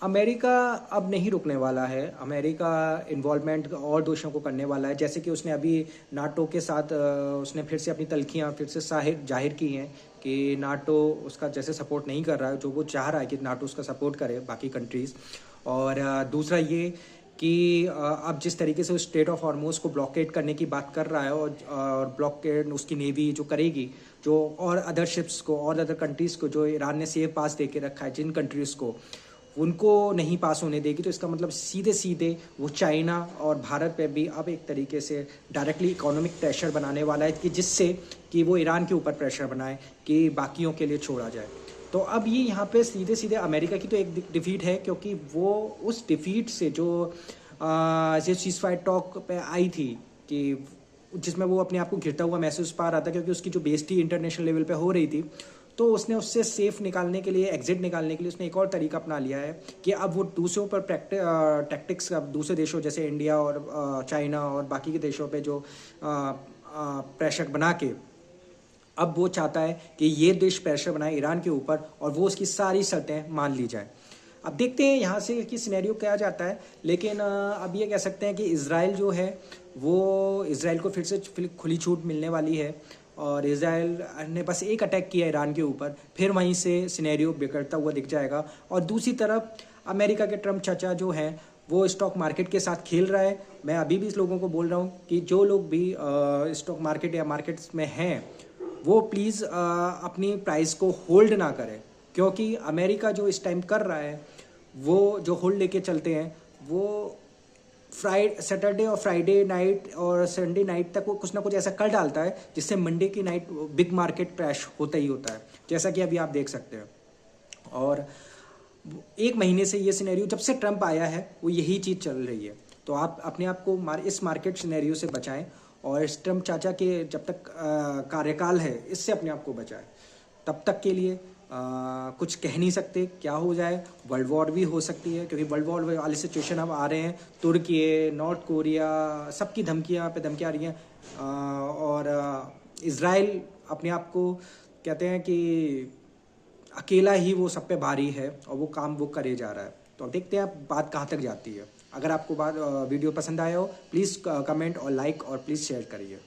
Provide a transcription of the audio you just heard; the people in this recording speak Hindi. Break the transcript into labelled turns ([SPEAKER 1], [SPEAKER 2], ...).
[SPEAKER 1] अमेरिका अब नहीं रुकने वाला है। अमेरिका इन्वॉल्वमेंट और देशों को करने वाला है, जैसे कि उसने अभी नाटो के साथ उसने फिर से अपनी तल्खियाँ फिर से जाहिर की हैं कि नाटो उसका जैसे सपोर्ट नहीं कर रहा है, जो वो चाह रहा है कि नाटो उसका सपोर्ट करे बाकी कंट्रीज़। और दूसरा ये कि अब जिस तरीके से उस स्ट्रेट ऑफ हॉर्मोज को ब्लॉकेट करने की बात कर रहा है, और ब्लॉकेट उसकी नेवी जो करेगी, जो और अदर शिप्स को और अदर कंट्रीज़ को जो ईरान ने सेफ पास दे के रखा है जिन कंट्रीज़ को, उनको नहीं पास होने देगी। तो इसका मतलब सीधे सीधे वो चाइना और भारत पे भी अब एक तरीके से डायरेक्टली इकोनॉमिक प्रेशर बनाने वाला है, कि जिससे कि वो ईरान के ऊपर प्रेशर बनाए कि बाकियों के लिए छोड़ा जाए। तो अब ये यहाँ पे सीधे सीधे अमेरिका की तो एक डिफीट है, क्योंकि वो उस डिफीट से जो सीज फायर टॉक पे आई थी, कि जिसमें वो अपने आप को घिरता हुआ महसूस पा रहा था, क्योंकि उसकी जो बेइज्जती इंटरनेशनल लेवल पे हो रही थी, तो उसने उससे सेफ निकालने के लिए, एग्जिट निकालने के लिए उसने एक और तरीका अपना लिया है कि अब वो दूसरों पर टैक्टिक्स, अब दूसरे देशों जैसे इंडिया और चाइना और बाकी के देशों पे जो प्रेशर बना के, अब वो चाहता है कि ये देश प्रेशर बनाए ईरान के ऊपर और वो उसकी सारी शर्तें मान ली जाए। अब देखते हैं यहाँ से कि सिनेरियो क्या जाता है, लेकिन अब ये कह सकते हैं कि इज़राइल जो है वो, इज़राइल को फिर से खुली छूट मिलने वाली है, और इज़राइल ने बस एक अटैक किया ईरान के ऊपर, फिर वहीं से सिनेरियो बिगड़ता हुआ दिख जाएगा। और दूसरी तरफ अमेरिका के ट्रम्प चाचा जो हैं वो स्टॉक मार्केट के साथ खेल रहा है। मैं अभी भी इस लोगों को बोल रहा हूँ कि जो लोग भी स्टॉक मार्केट या मार्केट्स में हैं वो प्लीज़ अपनी प्राइस को होल्ड ना करें, क्योंकि अमेरिका जो इस टाइम कर रहा है, वो जो होल्ड लेके चलते हैं, वो सैटरडे और फ्राइडे नाइट और संडे नाइट तक वो कुछ ना कुछ ऐसा कर डालता है जिससे मंडे की नाइट बिग मार्केट क्रैश होता ही होता है, जैसा कि अभी आप देख सकते हैं। और एक महीने से ये सिनेरियो, जब से ट्रंप आया है, वो यही चीज़ चल रही है। तो आप अपने आप को इस मार्केट सिनेरियो से बचाएं, और इस ट्रंप चाचा के जब तक कार्यकाल है, इससे अपने आप को बचाएं। तब तक के लिए कुछ कह नहीं सकते क्या हो जाए। वर्ल्ड वॉर भी हो सकती है, क्योंकि वर्ल्ड वॉर वाली सिचुएशन अब आ रहे हैं। तुर्की, नॉर्थ कोरिया, सबकी धमकियाँ पे धमकियाँ आ रही हैं, और इज़राइल अपने आप को कहते हैं कि अकेला ही वो सब पे भारी है, और वो काम वो करे जा रहा है। तो अब देखते हैं आप बात कहाँ तक जाती है। अगर आपको वीडियो पसंद आया हो, प्लीज़ कमेंट और लाइक और प्लीज़ शेयर करिए।